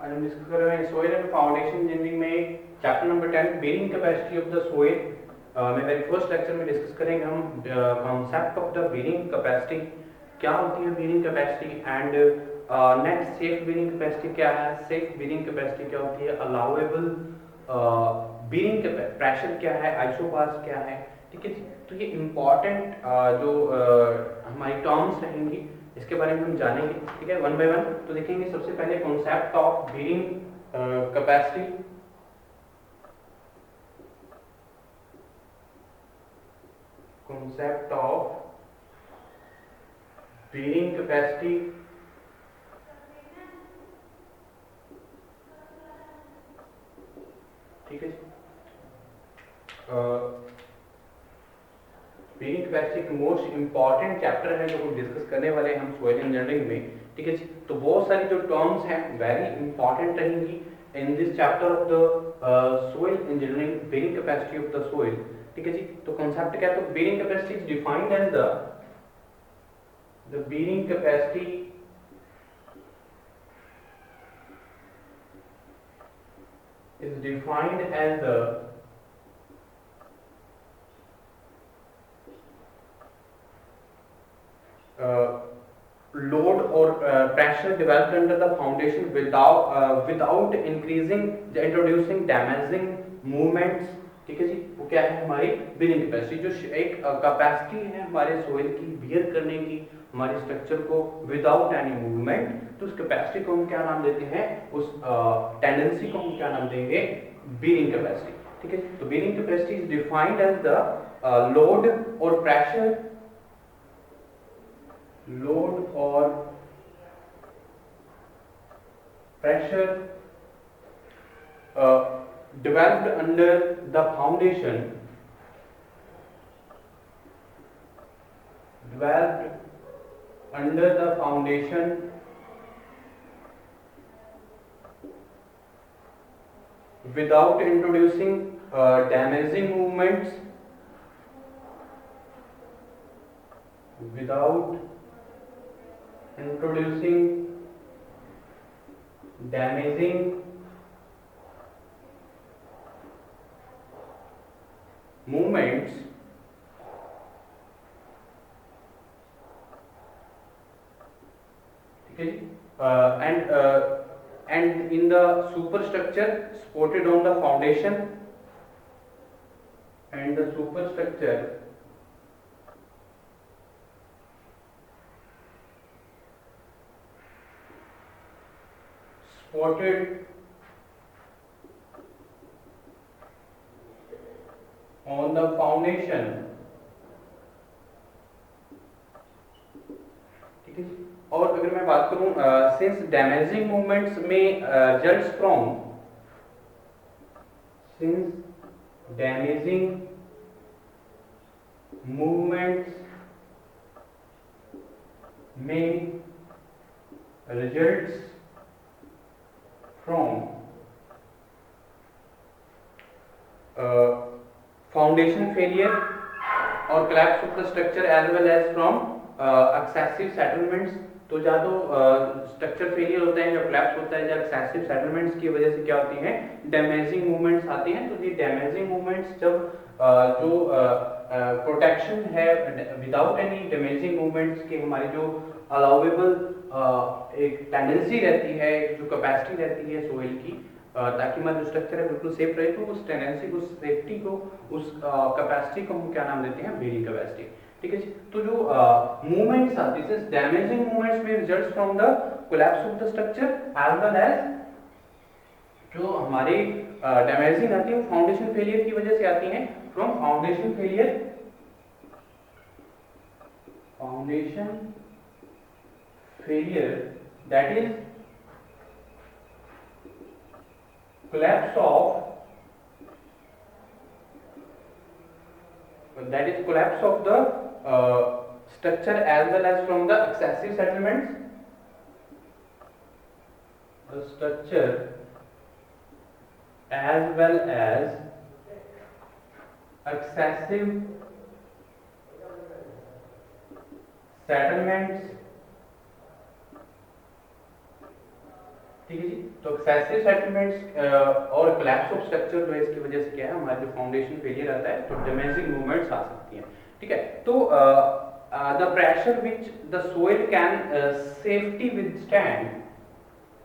आज हम डिस्कस कर रहे हैं सोइल एंड फाउंडेशन इंजीनियरिंग में chapter number 10 bearing capacity of the soil में वेरी फर्स्ट लेक्चर में डिस्कस करेंगे हम concept of the bearing capacity, क्या होती है bearing capacity, and next safe bearing capacity क्या है, सेफ बेरिंग कैपेसिटी क्या होती है, अलाउएबल बेरिंग प्रेशर क्या है, आइसोबार्स क्या है। ठीक है जी, तो ये इम्पॉर्टेंट जो हमारी टर्म्स रहेंगी इसके बारे में हम जानेंगे। ठीक है, वन बाय वन। तो देखेंगे सबसे पहले concept of bearing capacity. Concept of bearing capacity, ठीक है। बेरिंग कैपेसिटी एक मोस्ट इंपॉर्टेंट चैप्टर है जो हम डिस्कस करने वाले हैं हम सॉइल इंजीनियरिंग में। ठीक है जी, तो बहुत सारी जो टर्म्स हैं वेरी इंपॉर्टेंट रहेंगी in this chapter of the soil engineering, bearing capacity of the soil. ठीक है जी, तो कॉन्सेप्ट क्या है, तो bearing capacity is defined as the bearing capacity is defined as the load or pressure developed under the foundation without increasing introducing damaging movements। ठीक है जी, वो क्या है हमारी बेरिंग कैपेसिटी, जो एक कैपेसिटी है हमारे सोइल की बियर करने की हमारे स्ट्रक्चर को विदाउट एनी मूवमेंट। तो उस कैपेसिटी को हम क्या नाम देते हैं, उस टेंडेंसी को हम क्या नाम देंगे, बेरिंग कैपेसिटी। ठीक है, तो bearing capacity is defined as the load और pressure, load or pressure developed under the foundation, developed under the foundation without introducing damaging movements, without introducing damaging movements, ठीक है जी, and in the superstructure supported on the foundation, and the superstructure supported on the foundation, ठीक है जी। और अगर मैं बात करूं since damaging movements में results from, since damaging movements में results from foundation failure or collapse of the structure as well as from excessive settlements। तो या तो स्ट्रक्चर फेलियर होता है, या कोलैप्स होता है, या एक्सेसिव सेटलमेंट्स की वजह से क्या होती हैं, डैमेजिंग मूवमेंट्स आती हैं। तो ये डैमेजिंग मूवमेंट्स जब जो प्रोटेक्शन है विदाउट एनी डैमेजिंग मूवमेंट्स के हमारी जो अलाउएबल एक टेंडेंसी रहती है, जो कैपेसिटी रहती है सोइल की, ताकि हमारा जो स्ट्रक्चर है बिल्कुल सेफ रहे, तो उस टेंडेंसी को, उस सेफ्टी को, उस कैपेसिटी को हम क्या नाम देते हैं, बेरिंग कैपेसिटी। ठीक है जी, तो जो मूवमेंट्स आती है डैमेजिंग मूवमेंट्स में results from the collapse of the structure as well as जो हमारी डैमेजिंग आती है फाउंडेशन फेलियर की वजह से आती हैं, from foundation failure, foundation failure, that is collapse of the structure as well as from the excessive settlements, the structure as well as excessive settlements ठीक है जी। तो एक्सेसिव सेटलमेंट्स और कोलैप्स ऑफ स्ट्रक्चर जो है इसकी वजह से क्या है, हमारा जो फाउंडेशन फेलियर आता है तो डैमेजिंग मूवमेंट्स आ सकती हैं। ठीक है, तो the pressure which the soil can safety withstand,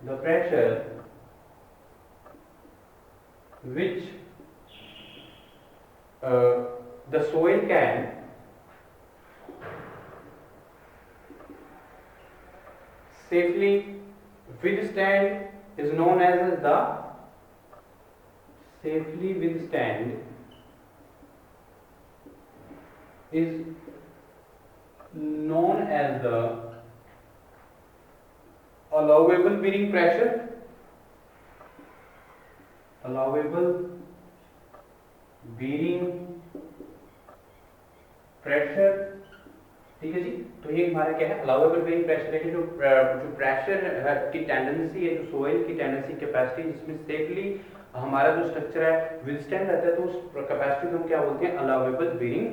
the pressure which the soil can safely withstand is known as the safely withstand is known as the allowable bearing pressure, allowable bearing pressure। ठीक है जी। तो ये हमारा क्या है, allowable bearing pressure है कि जो प्रेशर की टेंडेंसी है, जो सोइल की टेंडेंसी कैपेसिटी जिसमें सेफली हमारा जो स्ट्रक्चर है विथस्टैंड रहता है, तो उस कैपेसिटी को हम क्या बोलते हैं, अलाउएबल बेयरिंग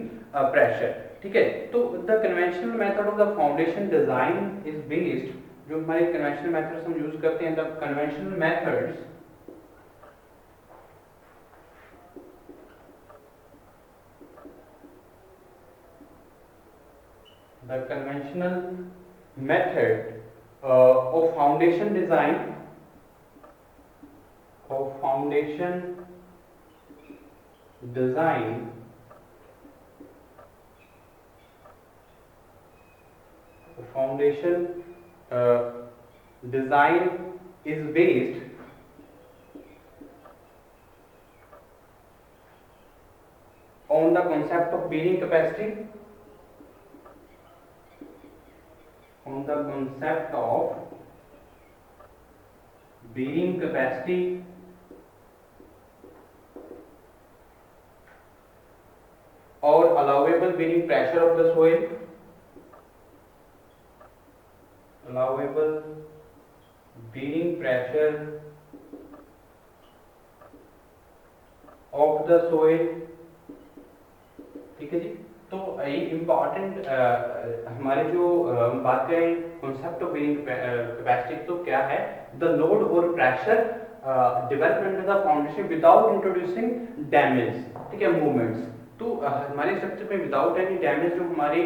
प्रेशर। ठीक है, तो the conventional method of the foundation design is based, जो हमारे कन्वेंशनल मेथड्स हम यूज करते हैं, the conventional methods the conventional method of foundation design, of foundation design foundation design is based on the concept of bearing capacity, on the concept of bearing capacity or allowable bearing pressure of the soil, allowable bearing pressure of the soil। ठीक है जी। तो ये important हमारे जो हम बात करें कॉन्सेप्ट ऑफ बेयरिंग कैपेसिटी, तो क्या है, द लोड और pressure development of the foundation without introducing damage. ठीक है, मूवमेंट्स। तो हमारे स्ट्रक्चर में विदाउट एनी डैमेज जो हमारी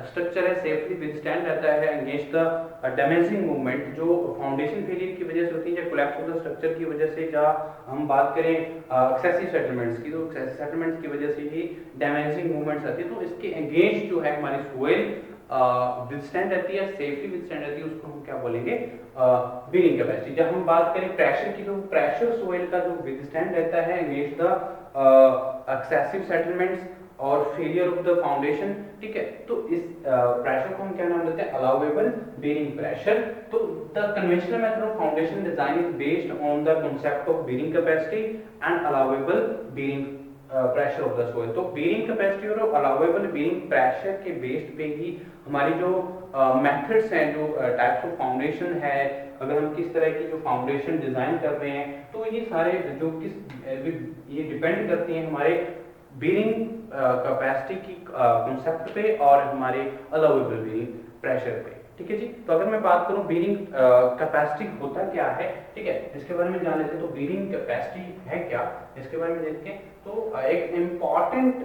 स्ट्रक्चर है सेफली विथस्टैंड रहता है अगेंस्ट द डैमेजिंग मूवमेंट जो फाउंडेशन फेलियर की वजह से होती है, या कोलैप्स ऑफ द स्ट्रक्चर की वजह से, या हम बात करें एक्सेसिव सेटलमेंट्स की, तो एक्सेसिव सेटलमेंट्स की वजह से ही डैमेजिंग मूवमेंट्स आती है। तो इसके अगेंस्ट जो है हमारी सोइल विथस्टैंड रहती है, सेफली विथस्टैंड रहती है, उसको हम क्या बोलेंगे, बेयरिंग कैपेसिटी। जब हम बात करें प्रेशर की, तो प्रेशर सोइल का जो विथस्टैंड रहता है अगेंस्ट द एक्सेसिव सेटलमेंट्स और फेलियर ऑफ द फाउंडेशन। ठीक है, तो इस प्रेशर को हम क्या नाम देते हैं, अलाउएबल बेयरिंग प्रेशर। तो the conventional method of foundation design is based on the concept of bearing capacity and allowable bearing pressure of the soil. तो बेयरिंग कैपेसिटी और अलाउएबल बेयरिंग प्रेशर के बेस्ड पे ही हमारी जो मेथड्स हैं, जो types of foundation है, अगर हम किस तरह की जो फाउंडेशन डिजाइन कर रहे हैं, तो ये सारे जो ये डिपेंड करती हैं हमारे बेयरिंग कैपेसिटी की कॉन्सेप्ट पे और हमारे अलाउएबल बेयरिंग प्रेशर पे। ठीक है जी। तो अगर मैं बात करूं बेयरिंग कैपेसिटी होता क्या है, ठीक है, इसके बारे में जान लेते हैं। तो बेयरिंग कैपेसिटी है क्या, इसके बारे में देखते हैं। तो एक इम्पॉर्टेंट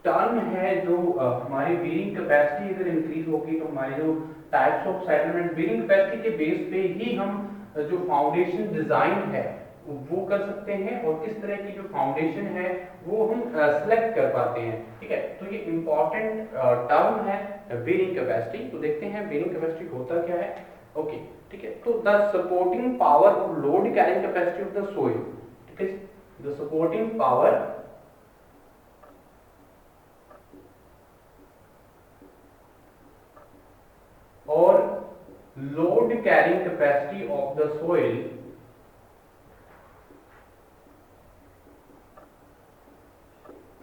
टर्म है जो हमारी बेयरिंग कैपेसिटी अगर इंक्रीज होगी तो हमारे जो types of settlement bearing capacity के बेस पे ही हम जो फाउंडेशन डिजाइन है वो कर सकते हैं, और किस तरह की जो फाउंडेशन है वो हम सिलेक्ट कर पाते हैं। ठीक है, तो ये इंपॉर्टेंट टर्म है बेयरिंग कैपेसिटी। तो देखते हैं बेयरिंग कैपेसिटी होता क्या है। ओके, ठीक है, तो द सपोर्टिंग पावर और load carrying capacity of the soil. ठीक है, द सपोर्टिंग पावर और load carrying capacity of the soil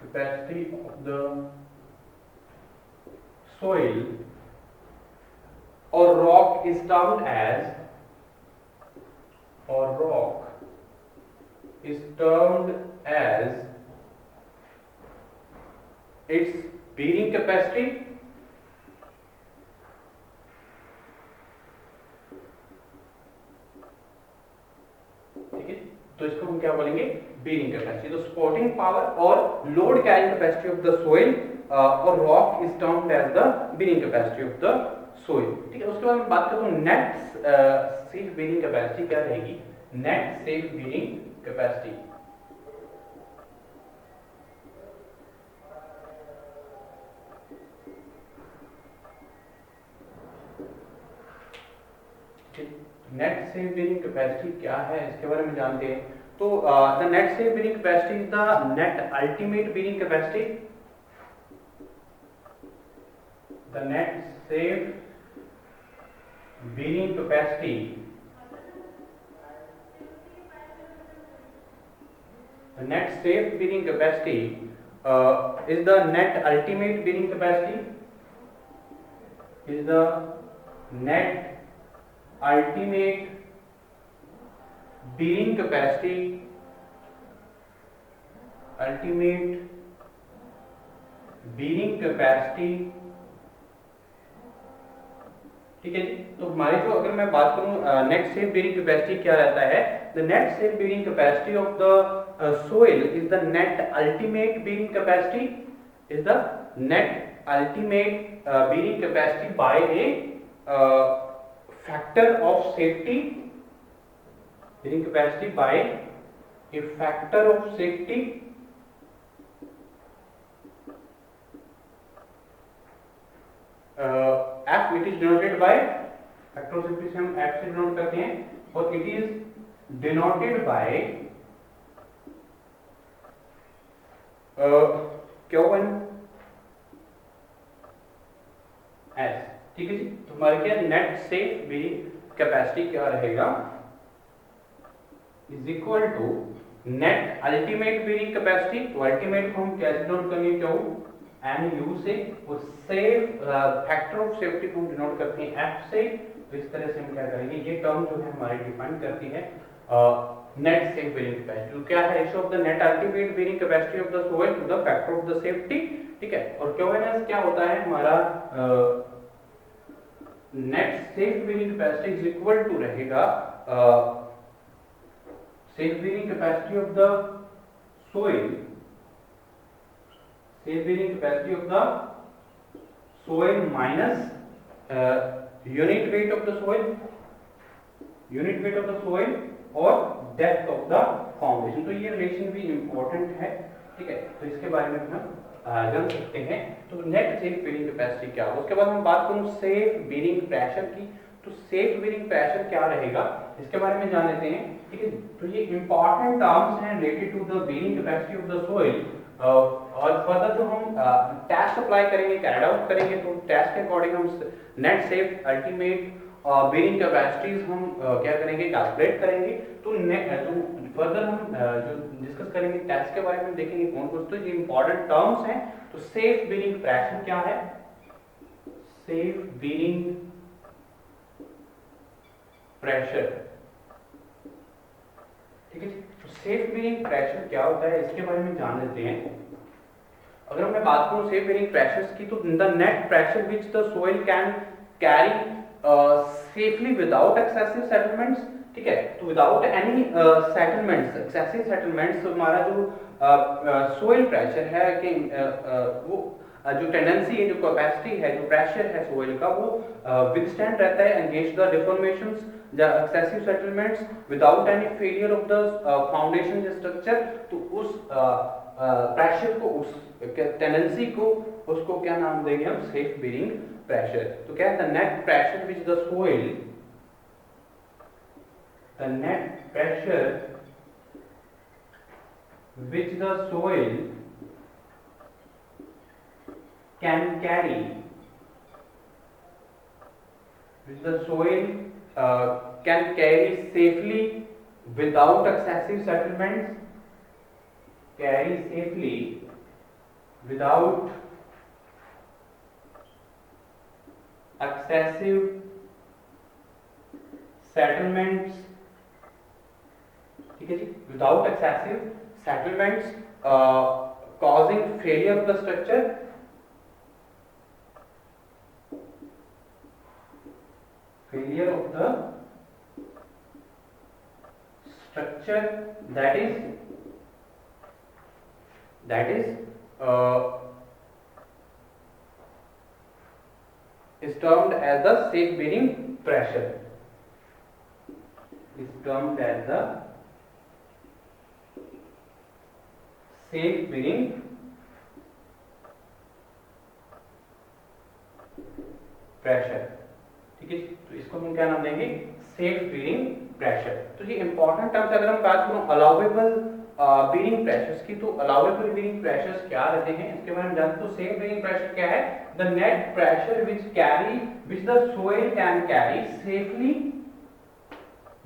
capacity of the soil or rock is termed as its bearing capacity bearing capacity. तो supporting power और load carrying capacity of the soil और rock is termed as the bearing capacity of the soil. ठीक है, उसके बाद मैं बात करता हूँ net safe bearing capacity क्या रहेगी. net safe bearing capacity net safe bearing capacity क्या है इसके बारे में जानते हैं. तो the net safe bearing capacity is the net ultimate bearing capacity. The net safe bearing capacity the net safe bearing capacity is the net ultimate bearing capacity, is the net ultimate bearing capacity, ultimate bearing capacity. ठीक है जी. तो हमारी जो अगर मैं बात करूं नेट सेफ बेरिंग कैपेसिटी क्या रहता है. The net safe bearing capacity of the soil is the net ultimate bearing capacity, is the net ultimate bearing capacity by a factor of safety, bearing capacity by a factor of safety f, it is denoted by factor of safety से हम f से denote करते हैं और it is denoted by Q1 S. ठीक है जी. तो हमारे क्या नेट सेफ बेरिंग कैपेसिटी क्या रहेगा is equal to net ultimate bearing capacity. तो अल्टीमेट को हम कैसे डिनोट करेंगे क्यू एन यू से और सेफ फैक्टर ऑफ सेफ्टी को हम डिनोट करते हैं एफ से. तो इस तरह से हम क्या करेंगे ये टर्म जो है हमारी डिफाइन करती है नेट सेफ बेरिंग कैपेसिटी. तो क्या है ratio of the net ultimate bearing capacity of the soil to the factor of the safety. ठीक है. और क्यूएनएस क्या होता है हमारा net safe bearing capacity is equal to रहेगा safe bearing capacity of the soil, safe bearing capacity of the soil minus unit weight of the soil, unit weight of the soil और depth of the foundation. तो ये relation भी important है. ठीक है. तो इसके बारे में हम जान सकते हैं. तो नेट सेफ बेरिंग कैपेसिटी क्या होगा. उसके बाद हम बात करूं सेफ बेरिंग प्रेशर की. तो सेफ बेरिंग प्रेशर क्या रहेगा इसके बारे में जान लेते हैं. ठीक है. तो ये इंपॉर्टेंट टर्म्स हैं related to the bearing capacity of the soil. और फर्दर जो हम टेस्ट अप्लाई करेंगे कैरिड आउट करेंगे तो टेस्ट के अकॉर्डिंग हम net safe ultimate bearing capacities हम क्या करेंगे कैलकुलेट करेंगे. तो फर्दर हम जो डिस्कस करेंगे टेस्ट के बारे में देखेंगे कौन कौन. तो ये इंपॉर्टेंट टर्म्स हैं. तो सेफ बेरिंग प्रेशर क्या है, सेफ बेरिंग प्रेशर. ठीक है. तो सेफ बेरिंग प्रेशर क्या होता है इसके बारे में जान लेते हैं. अगर मैं बात करूं सेफ बेरिंग प्रेशर्स की तो the net pressure which the soil can carry safely without excessive settlements. ठीक है. तो without any settlements, excessive settlements, हमारा जो सोइल प्रेशर है कि वो जो टेंडेंसी है, जो कैपेसिटी है, जो प्रेशर है सोइल का वो विथस्टैंड रहता है against the deformations, the excessive settlements without any failure of the foundation structure. तो उस प्रेशर को, उस टेंडेंसी को, उसको क्या नाम देंगे हम सेफ बेरिंग प्रेशर. तो क्या है the net pressure which the soil, the net pressure which the soil can carry, which the soil can carry safely without excessive settlements, carry safely without excessive settlements. ठीक है जी. Without excessive settlements causing failure of the structure, failure of the structure, that is that is termed as the safe bearing pressure, is termed as the safe bearing pressure. ठीक है, तो इसको हम क्या नाम देंगे, सेफ बीरिंग प्रेशर। तो ये इंपॉर्टेंट टर्म्स, अगर हम बात करूं अलाउेबल बीरिंग प्रेशर्स की, तो अलाउेबल बीरिंग प्रेशर्स क्या रहते हैं इसके बारे में जानते। तो सेफ बीरिंग प्रेशर क्या है, the net pressure which the soil can carry safely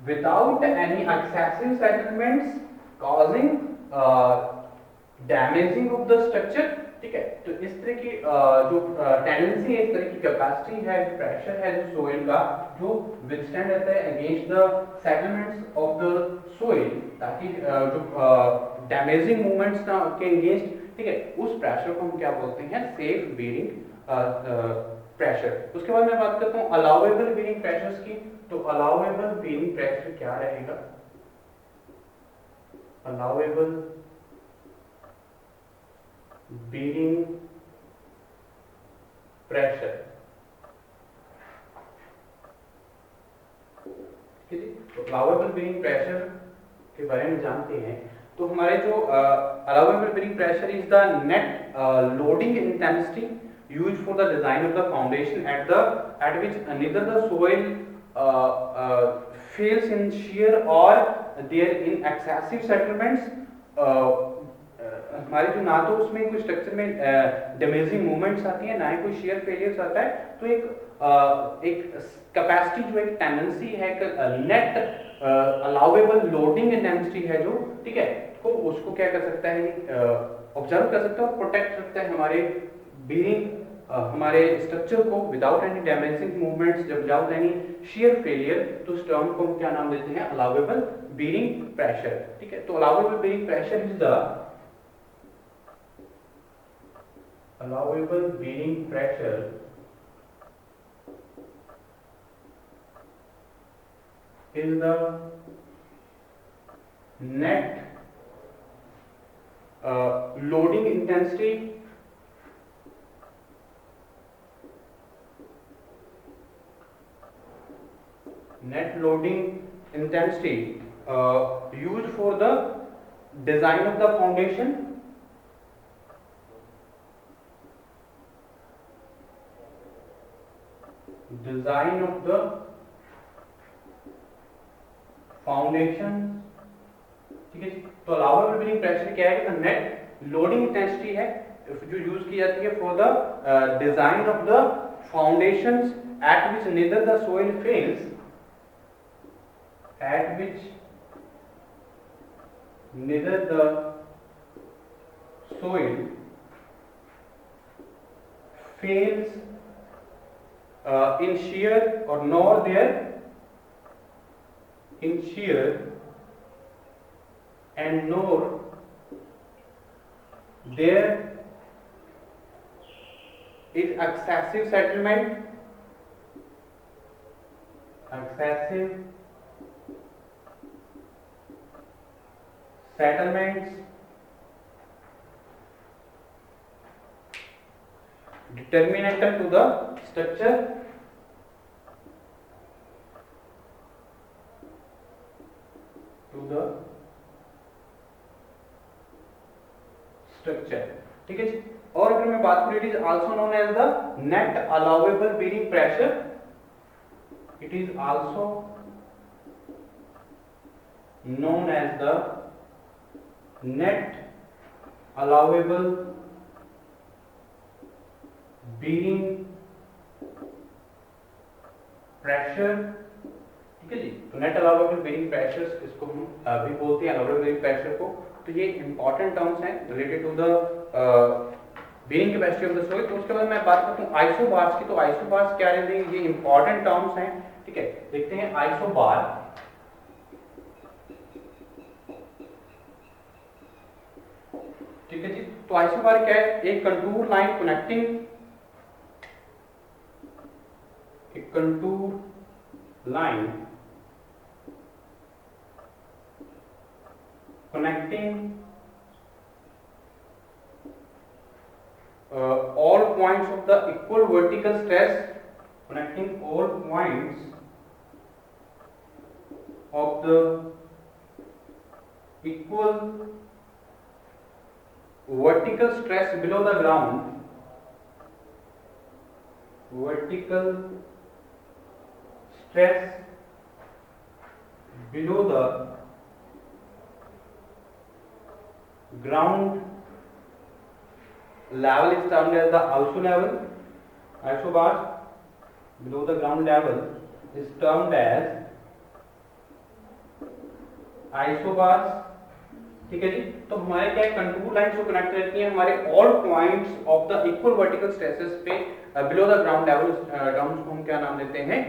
without any excessive settlements causing damaging of the structure. ठीक है, तो इस तरह की जो टेंडेंसी है, इस तरह की कैपेसिटी है, प्रेशर है जो सोइल का, जो विथस्टैंड रहता है against the settlements of the soil, ताकि जो डैमेजिंग मूवमेंट्स ना के अगेंस्ट, ठीक है, उस प्रेशर को हम क्या बोलते हैं, सेफ बीरिंग प्रेशर। उसके बाद मैं बात करता हूँ अलाउेबल बीरिंग प्रेशर्स की। तो अलाउेबल बीरिंग प्रेशर क्या रहेगा, अलाउेबल बीरिंग प्रेशर, तो अलाउेबल बीरिंग प्रेशर के बारे में जानते हैं। तो हमारे जो allowable bearing pressure is the net loading intensity used for the design of the foundation at which neither the soil fails in shear or there in excessive settlements। हमारे जो ना तो उसमें कोई स्ट्रक्चर में डैमेजिंग मूवमेंट्स आती है, ना ही कोई शेयर फेलियर्स आता है। तो एक कैपेसिटी जो एक टेंडेंसी है, नेट अलाउेबल लोडिंग इंटेंसिटी है जो, ठीक है, को उसको क्या कर सकता है, ऑब्जर्व कर सकता है और प्रोटेक्ट रखता है हमारे बीरिंग, हमारे स्ट्रक्चर को without any damaging movements, without any share failure. तो उस टर्म को हम क्या नाम देते हैं, अलाउेबल बीरिंग प्रेशर। ठीक है, तो allowable bearing pressure is the allowable bearing pressure is the net loading intensity used for the design of the foundation of the foundation। ठीक है, तो अलाउेबल बीरिंग प्रेशर क्या है, नेट लोडिंग इंटेंसिटी है जो यूज की जाती है for the design of the foundations at which neither the soil fails, at which neither the soil fails in shear or nor there in shear and nor there is excessive settlement, settlements determinantal to the structure, ठीक है जी। और अगर मैं बात करूं, it is also known as the net allowable bearing pressure, it is also known as the net allowable bearing pressure। ठीक है जी, तो नेट अलाउेबल बीरिंग प्रेशर इसको हम भी बोलते हैं, अलाउेबल बीरिंग प्रेशर को। तो ये इंपॉर्टेंट टर्म्स हैं related to the bearing capacity of the soil. तो उसके बाद मैं बात करता हूँ आइसोबार्स की। तो आइसोबार्स क्या रहते हैं, ये इंपॉर्टेंट टर्म्स हैं। ठीक है, देखते हैं आइसोबार। ठीक है जी, तो आइसोबार क्या है, एक कंटूर लाइन कनेक्टिंग, एक contour line connecting points of the equal vertical stress, connecting all points of the equal vertical stress below the ground, vertical stress below the ground level is termed as the iso level. Isobars below the ground level is termed as isobars. ठीक है जी, तो हमारे क्या contour lines जो connect रहती हैं हमारे all points of the equal vertical stresses पे below the ground level down को हम क्या नाम देते हैं,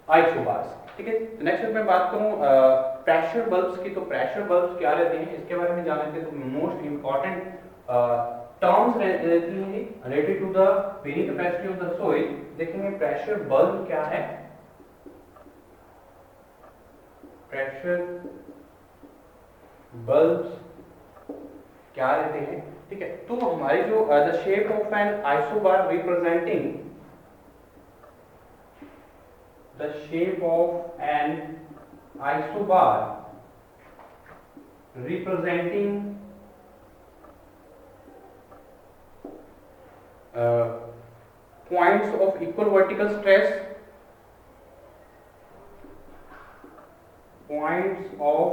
आइसोबार्स. ठीक है, नेक्स्ट मैं बात करूं प्रेशर बल्ब्स की. तो प्रेशर बल्ब्स क्या रहते हैं इसके बारे में जान लेते हैं. तो मोस्ट इंपॉर्टेंट टर्म्स रहती हैं related to the bearing capacity of the soil. देखेंगे प्रेशर बल्ब क्या है. प्रेशर बल्ब्स क्या रहते हैं. ठीक है, तो हमारी जो the shape of an isobar representing the shape of an isobar representing points of equal vertical stress, points of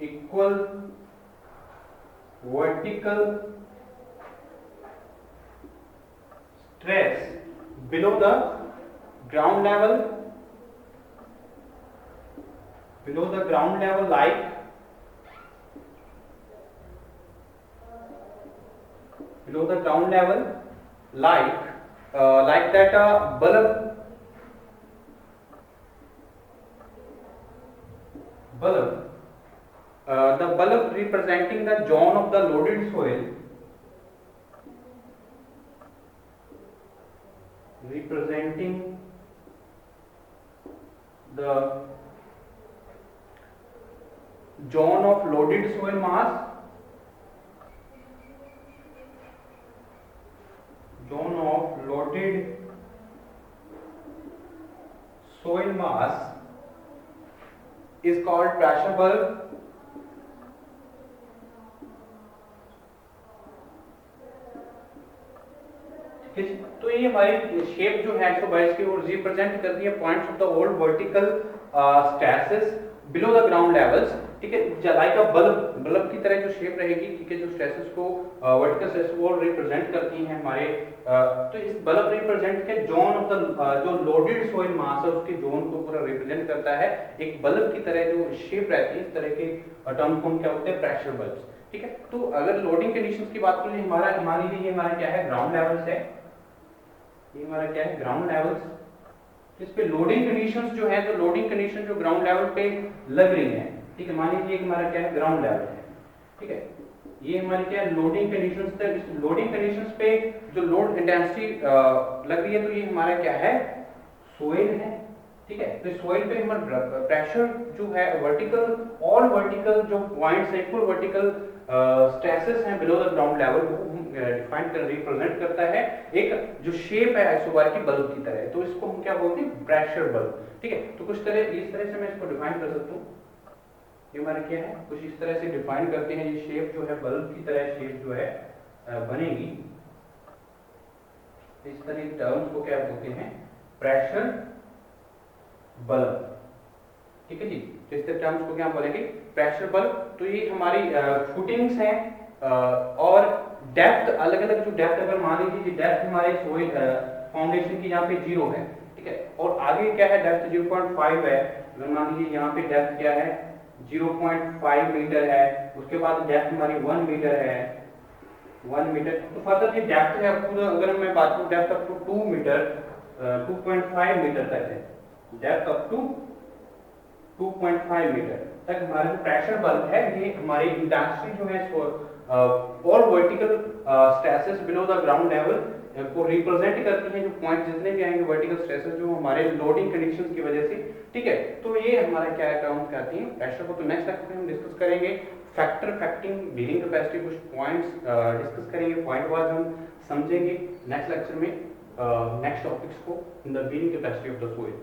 equal vertical stress below the ground level, like below the ground level like that bulb the bulb representing the zone of the loaded soil, representing the zone of loaded soil mass, zone of loaded soil mass is called pressure bulb. तो ये हमारी shape जो है 122 की वो represent करती है points of the all vertical stresses below the ground levels. ठीक है, लाइक अ बल्ब की तरह जो शेप रहेगी. ठीक है, जो स्ट्रेसेस को वर्टिकल स्ट्रेस को रिप्रेजेंट करती हैं हमारे. तो इस बल्ब रिप्रेजेंट के जोन ऑफ द जो लोडेड सोइल मास है उसके जोन को पूरा रिप्रेजेंट करता है. एक बल्ब की तरह जो शेप रहती है इस तरह के टर्म को हम क्या बोलते हैं, प्रेशर बल्ब्स. ठीक है, तो अगर लोडिंग कंडीशंस की बात करें हमारे लिए हमारा क्या है, ग्राउंड लेवल्स है. ये हमारा क्या है, ग्राउंड लेवल्स. इस पे लोडिंग कंडीशंस जो है, तो लोडिंग कंडीशन जो ग्राउंड लेवल पे लग रही है. ठीक है, मान लीजिए हमारा क्या है, ग्राउंड लेवल है. ठीक है, ये हमारी क्या है, लोडिंग कंडीशंस है. इस लोडिंग कंडीशंस पे जो लोड इंटेंसिटी लग रही है तो ये हमारा क्या है, सोइल है. ठीक है, तो सोइल पे हमारा प्रेशर जो है वर्टिकल, ऑल वर्टिकल जो पॉइंट्स है इक्वल वर्टिकल स्ट्रेसेस हैं बिलो द ग्राउंड लेवल वो डिफाइन कर रिप्रेजेंट करता है एक जो शेप है आइसोबार की बल्ब की तरह. तो इसको हम क्या बोलते हैं, प्रेशर बल्ब. ठीक है, तो कुछ तरह इस तरह से मैं इसको डिफाइन कर सकता हूँ. ये हमारा क्या है, कुछ इस तरह से डिफाइन करते हैं. ये शेप जो है बल्ब की तरह शेप जो है बनेगी. इस तरह टर्म्स को क्या बोलते हैं, प्रेशर बल्ब. ठीक है जी, तो इस तरह टर्म्स को क्या बोलेंगे, प्रेशर बल्ब. तो ये हमारी फुटिंग्स हैं और डेप्थ अलग अलग जो डेप्थ, अगर मान लीजिए डेप्थ हमारे सोइल फाउंडेशन की यहाँ पे 0 है. ठीक है, और आगे क्या है, डेप्थ 0.5 है. अगर मान लीजिए यहाँ पे डेप्थ क्या है, 0.5 मीटर है. उसके बाद डेप्थ हमारी 1 मीटर है, 1 मीटर. तो फर्दर ये डेप्थ है पूरा, अगर मैं बात करूँ depth up to 2 metre 2.5 metre तक है. डेप्थ अप टू 2.5 मीटर तक हमारा जो प्रेशर बल्ब है ये हमारी इंटेंसिटी जो है all vertical stresses below the ground level को रिप्रेजेंट करती हैं. जो पॉइंट जितने भी आएंगे वर्टिकल स्ट्रेसेस जो हमारे लोडिंग कंडीशंस की वजह से. ठीक है, तो ये हमारा क्या काउंट करती हैं प्रेशर को. तो नेक्स्ट लेक्चर में हम डिस्कस करेंगे फैक्टर अफेक्टिंग बीरिंग कैपेसिटी, कुछ पॉइंट्स डिस्कस करेंगे, पॉइंट वाइज हम समझेंगे नेक्स्ट लेक्चर में नेक्स्ट टॉपिक्स को in the bearing capacity of the soil.